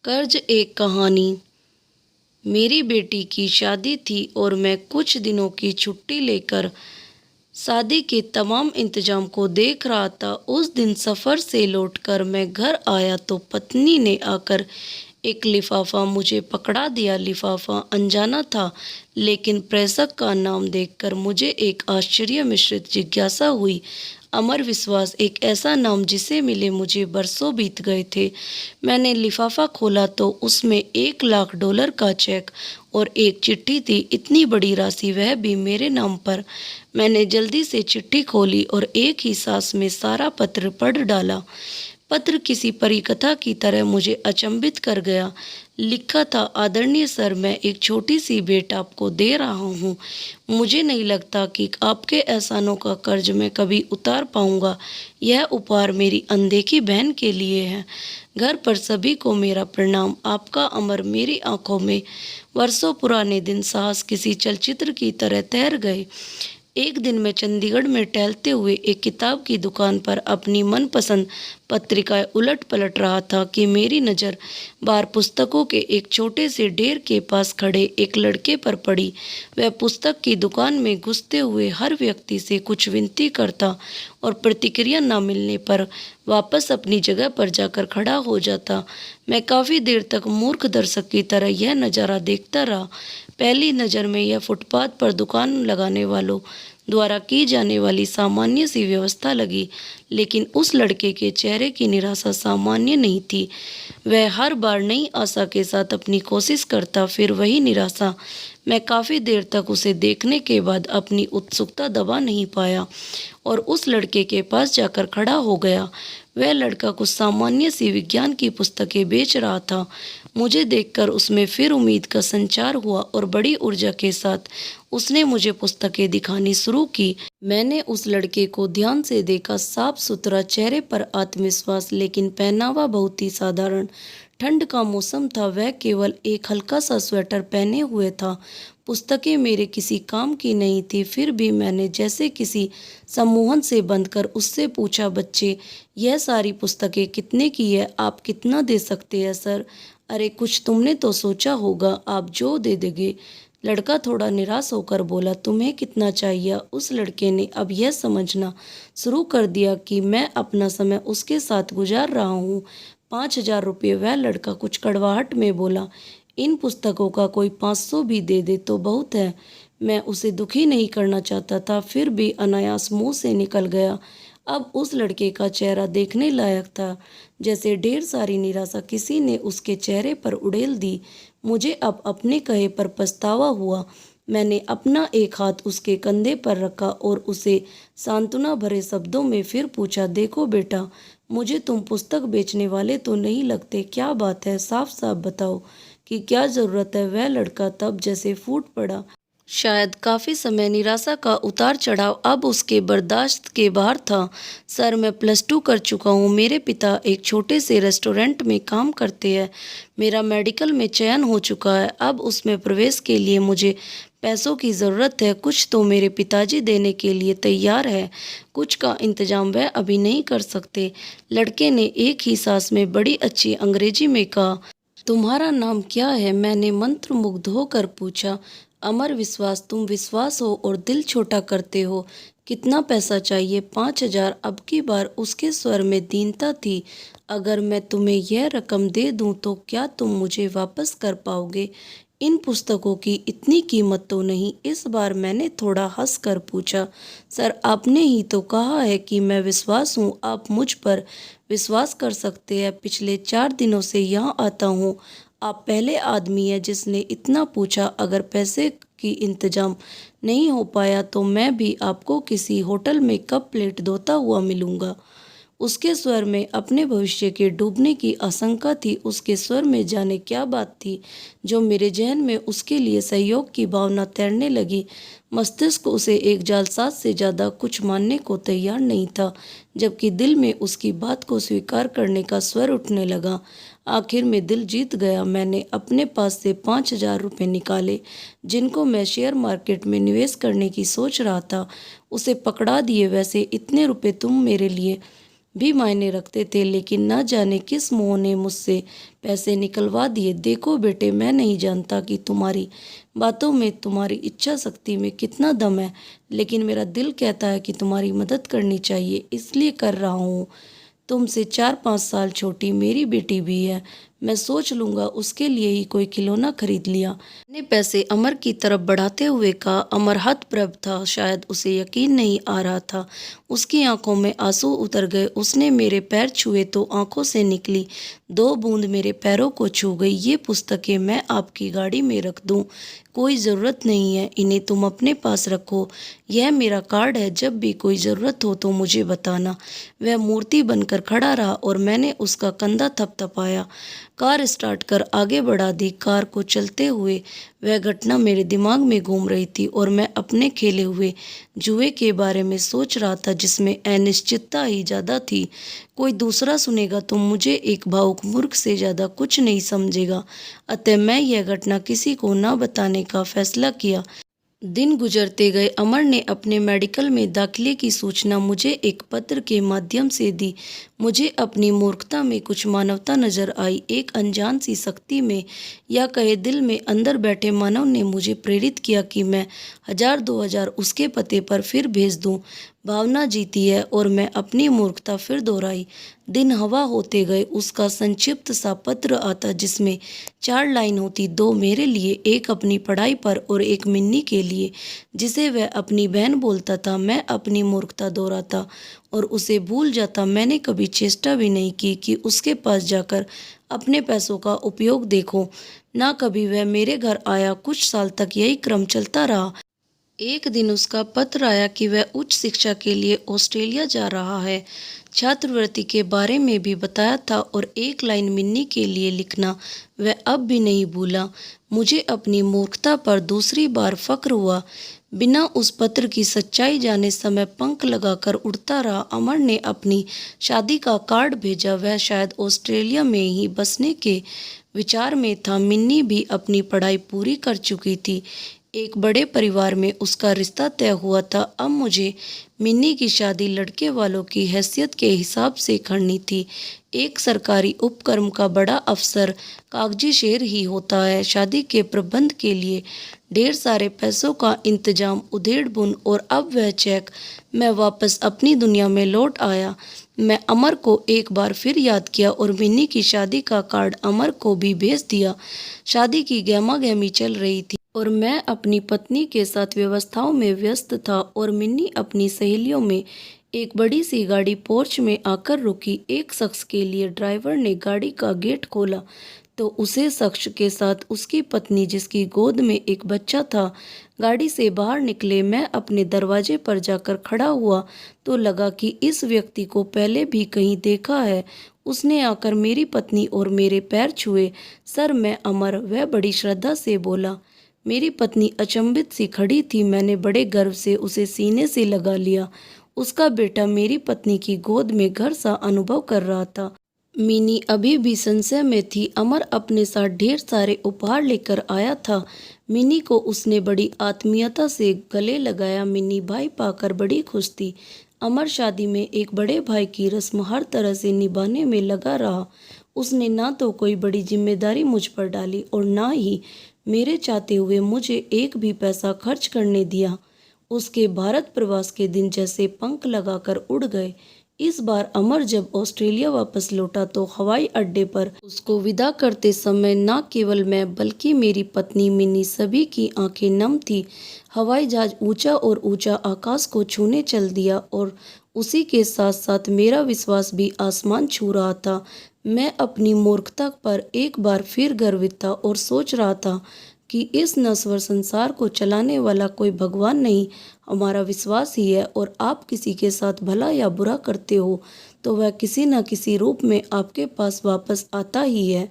कर्ज एक कहानी। मेरी बेटी की शादी थी और मैं कुछ दिनों की छुट्टी लेकर शादी के तमाम इंतजाम को देख रहा था। उस दिन सफ़र से लौटकर मैं घर आया तो पत्नी ने आकर एक लिफाफा मुझे पकड़ा दिया। लिफाफा अनजाना था, लेकिन प्रेषक का नाम देखकर मुझे एक आश्चर्य मिश्रित जिज्ञासा हुई। अमर विश्वास, एक ऐसा नाम जिसे मिले मुझे बरसों बीत गए थे। मैंने लिफाफा खोला तो उसमें $1,00,000 का चेक और एक चिट्ठी थी। इतनी बड़ी राशि, वह भी मेरे नाम पर। मैंने जल्दी से चिट्ठी खोली और एक ही सांस में सारा पत्र पढ़ डाला। पत्र किसी परिकथा की तरह मुझे अचंभित कर गया। लिखा था, आदरणीय सर, मैं एक छोटी सी भेंट आपको दे रहा हूँ। मुझे नहीं लगता कि आपके एहसानों का कर्ज मैं कभी उतार पाऊँगा। यह उपहार मेरी अनदेखी बहन के लिए है। घर पर सभी को मेरा प्रणाम। आपका अमर। मेरी आंखों में वर्षों पुराने दिन साहस किसी चलचित्र की तरह तैर गए। एक दिन मैं चंडीगढ़ में टहलते हुए एक किताब की दुकान पर अपनी मनपसंद पत्रिकाएं उलट पलट रहा था कि मेरी नज़र बाहर पुस्तकों के एक छोटे से ढेर के पास खड़े एक लड़के पर पड़ी। वह पुस्तक की दुकान में घुसते हुए हर व्यक्ति से कुछ विनती करता और प्रतिक्रिया न मिलने पर वापस अपनी जगह पर जाकर खड़ा हो जाता। मैं काफ़ी देर तक मूर्ख दर्शक की तरह यह नज़ारा देखता रहा। पहली नज़र में यह फुटपाथ पर दुकान लगाने वालों द्वारा की जाने वाली सामान्य सी व्यवस्था लगी, लेकिन उस लड़के के चेहरे की निराशा सामान्य नहीं थी। वह हर बार नई आशा के साथ अपनी कोशिश करता, फिर वही निराशा। मैं काफ़ी देर तक उसे देखने के बाद अपनी उत्सुकता दबा नहीं पाया और उस लड़के के पास जाकर खड़ा हो गया। वह लड़का कुछ सामान्य सी विज्ञान की पुस्तकें बेच रहा था। मुझे देखकर उसमें फिर उम्मीद का संचार हुआ और बड़ी ऊर्जा के साथ उसने मुझे पुस्तकें दिखानी शुरू की। मैंने उस लड़के को ध्यान से देखा। साफ सुथरा, चेहरे पर आत्मविश्वास, लेकिन पहनावा बहुत ही साधारण। ठंड का मौसम था। वह केवल एक हल्का सा स्वेटर पहने हुए था। पुस्तकें मेरे किसी काम की नहीं थी, फिर भी मैंने जैसे किसी सम्मोहन से बंधकर उससे पूछा, बच्चे, यह सारी पुस्तकें कितने की है? आप कितना दे सकते हैं सर? अरे कुछ तुमने तो सोचा होगा, आप जो दे देंगे। लड़का थोड़ा निराश होकर बोला, तुम्हें कितना चाहिए? उस लड़के ने अब यह समझना शुरू कर दिया कि मैं अपना समय उसके साथ गुजार रहा हूँ। 5,000 रुपये, वह लड़का कुछ कड़वाहट में बोला। इन पुस्तकों का कोई 500 भी दे दे तो बहुत है। मैं उसे दुखी नहीं करना चाहता था, फिर भी अनायास मुंह से निकल गया। अब उस लड़के का चेहरा देखने लायक था। जैसे ढेर सारी निराशा किसी ने उसके चेहरे पर उड़ेल दी। मुझे अब अपने कहे पर पछतावा हुआ। मैंने अपना एक हाथ उसके कंधे पर रखा और उसे सांत्वना भरे शब्दों में फिर पूछा, देखो बेटा, मुझे तुम पुस्तक बेचने वाले तो नहीं लगते। क्या बात है? साफ साफ बताओ कि क्या ज़रूरत है? वह लड़का तब जैसे फूट पड़ा। शायद काफ़ी समय निराशा का उतार चढ़ाव अब उसके बर्दाश्त के बाहर था। सर, मैं +2 कर चुका हूँ। मेरे पिता एक छोटे से रेस्टोरेंट में काम करते हैं। मेरा मेडिकल में चयन हो चुका है। अब उसमें प्रवेश के लिए मुझे पैसों की ज़रूरत है। कुछ तो मेरे पिताजी देने के लिए तैयार है, कुछ का इंतजाम वह अभी नहीं कर सकते। लड़के ने एक ही सांस में बड़ी अच्छी अंग्रेजी में कहा, तुम्हारा नाम क्या है? मैंने मंत्रमुग्ध होकर पूछा। अमर विश्वास। तुम विश्वास हो और दिल छोटा करते हो। कितना पैसा चाहिए? 5,000। अब की बार उसके स्वर में दीनता थी। अगर मैं तुम्हें यह रकम दे दूं तो क्या तुम मुझे वापस कर पाओगे? इन पुस्तकों की इतनी कीमत तो नहीं। इस बार मैंने थोड़ा हंस कर पूछा, सर, आपने ही तो कहा है कि मैं विश्वास हूँ। आप मुझ पर विश्वास कर सकते हैं। पिछले 4 दिनों से यहाँ आता हूँ। आप पहले आदमी हैं जिसने इतना पूछा। अगर पैसे की इंतजाम नहीं हो पाया तो मैं भी आपको किसी होटल में कप प्लेट धोता हुआ मिलूंगा। उसके स्वर में अपने भविष्य के डूबने की आशंका थी। उसके स्वर में जाने क्या बात थी जो मेरे जहन में उसके लिए सहयोग की भावना तैरने लगी। मस्तिष्क उसे एक जालसाज से ज़्यादा कुछ मानने को तैयार नहीं था, जबकि दिल में उसकी बात को स्वीकार करने का स्वर उठने लगा। आखिर में दिल जीत गया। मैंने अपने पास से 5,000 रुपये निकाले, जिनको मैं शेयर मार्केट में निवेश करने की सोच रहा था। उसे पकड़ा दिए, वैसे इतने रुपए तुम मेरे लिए भी मायने रखते थे, लेकिन न जाने किस मोह ने मुझसे पैसे निकलवा दिए। देखो बेटे, मैं नहीं जानता कि तुम्हारी बातों में, तुम्हारी इच्छा शक्ति में कितना दम है, लेकिन मेरा दिल कहता है कि तुम्हारी मदद करनी चाहिए, इसलिए कर रहा हूँ। तुमसे 4-5 साल छोटी मेरी बेटी भी है, मैं सोच लूँगा उसके लिए ही कोई खिलौना खरीद लिया। मैंने पैसे अमर की तरफ बढ़ाते हुए कहा। अमर हतप्रभ था, शायद उसे यकीन नहीं आ रहा था। उसकी आंखों में आंसू उतर गए। उसने मेरे पैर छुए तो आंखों से निकली 2 बूंद मेरे पैरों को छू गई। ये पुस्तकें मैं आपकी गाड़ी में रख दूं? कोई ज़रूरत नहीं है, इन्हें तुम अपने पास रखो। यह मेरा कार्ड है, जब भी कोई ज़रूरत हो तो मुझे बताना। वह मूर्ति बनकर खड़ा रहा और मैंने उसका कंधा थपथपाया। कार स्टार्ट कर आगे बढ़ा दी। कार को चलते हुए वह घटना मेरे दिमाग में घूम रही थी और मैं अपने खेले हुए जुए के बारे में सोच रहा था, जिसमें अनिश्चितता ही ज़्यादा थी। कोई दूसरा सुनेगा तो मुझे एक भावुक मूर्ख से ज़्यादा कुछ नहीं समझेगा, अतः मैं यह घटना किसी को न बताने का फैसला किया। दिन गुजरते गए। अमर ने अपने मेडिकल में दाखिले की सूचना मुझे एक पत्र के माध्यम से दी। मुझे अपनी मूर्खता में कुछ मानवता नजर आई। एक अनजान सी शक्ति में, या कहे दिल में अंदर बैठे मानव ने मुझे प्रेरित किया कि मैं 1000-2000 उसके पते पर फिर भेज दूं। भावना जीती है और मैं अपनी मूर्खता फिर दोहराई। दिन हवा होते गए। उसका संक्षिप्त सा पत्र आता, जिसमें 4 लाइन होती, 2 मेरे लिए, एक अपनी पढ़ाई पर और एक मिन्नी के लिए, जिसे वह अपनी बहन बोलता था। मैं अपनी मूर्खता दोहराता और उसे भूल जाता। मैंने कभी चेष्टा भी नहीं की कि उसके पास जाकर अपने पैसों का उपयोग देखूं। ना कभी वह मेरे घर आया। कुछ साल तक यही क्रम चलता रहा। एक दिन उसका पत्र आया कि वह उच्च शिक्षा के लिए ऑस्ट्रेलिया जा रहा है। छात्रवृत्ति के बारे में भी बताया था और एक लाइन मिन्नी के लिए लिखना वह अब भी नहीं भूला। मुझे अपनी मूर्खता पर दूसरी बार फक्र हुआ। बिना उस पत्र की सच्चाई जाने समय पंख लगाकर उड़ता रहा। अमर ने अपनी शादी का कार्ड भेजा। वह शायद ऑस्ट्रेलिया में ही बसने के विचार में था। मिन्नी भी अपनी पढ़ाई पूरी कर चुकी थी। एक बड़े परिवार में उसका रिश्ता तय हुआ था। अब मुझे मिन्नी की शादी लड़के वालों की हैसियत के हिसाब से करनी थी। एक सरकारी उपक्रम का बड़ा अफसर कागजी शेर ही होता है। शादी के प्रबंध के लिए ढेर सारे पैसों का इंतजाम उधेड़ बुन, और अब वह चेक। मैं वापस अपनी दुनिया में लौट आया। मैं अमर को एक बार फिर याद किया और मिन्नी की शादी का कार्ड अमर को भी भेज दिया। शादी की गहमागहमी चल रही थी और मैं अपनी पत्नी के साथ व्यवस्थाओं में व्यस्त था, और मिन्नी अपनी सहेलियों में। एक बड़ी सी गाड़ी पोर्च में आकर रुकी। एक शख्स के लिए ड्राइवर ने गाड़ी का गेट खोला तो उसे शख्स के साथ उसकी पत्नी, जिसकी गोद में एक बच्चा था, गाड़ी से बाहर निकले। मैं अपने दरवाजे पर जाकर खड़ा हुआ तो लगा कि इस व्यक्ति को पहले भी कहीं देखा है। उसने आकर मेरी पत्नी और मेरे पैर छुए। सर, मैं अमर, वह बड़ी श्रद्धा से बोला। मेरी पत्नी अचंभित सी खड़ी थी। मैंने बड़े गर्व से उसे सीने से लगा लिया। उसका बेटा मेरी पत्नी की गोद में घर सा अनुभव कर रहा था। मिनी अभी भी संशय में थी। अमर अपने साथ ढेर सारे उपहार लेकर आया था। मिनी को उसने बड़ी आत्मीयता से गले लगाया। मिनी भाई पाकर बड़ी खुश थी। अमर शादी में एक बड़े भाई की रस्म हर तरह से निभाने में लगा रहा। उसने ना तो कोई बड़ी जिम्मेदारी मुझ पर डाली और ना ही मेरे चाहते हुए मुझे एक भी पैसा खर्च करने दिया। उसके भारत प्रवास के दिन जैसे पंख लगाकर उड़ गए। इस बार अमर जब ऑस्ट्रेलिया वापस लौटा तो हवाई अड्डे पर उसको विदा करते समय न केवल मैं बल्कि मेरी पत्नी मिनी सभी की आंखें नम थी। हवाई जहाज ऊंचा और ऊंचा आकाश को छूने चल दिया और उसी के साथ साथ मेरा विश्वास भी आसमान छू रहा था। मैं अपनी मूर्खता पर एक बार फिर गर्वित था और सोच रहा था कि इस नश्वर संसार को चलाने वाला कोई भगवान नहीं, हमारा विश्वास ही है। और आप किसी के साथ भला या बुरा करते हो तो वह किसी न किसी रूप में आपके पास वापस आता ही है।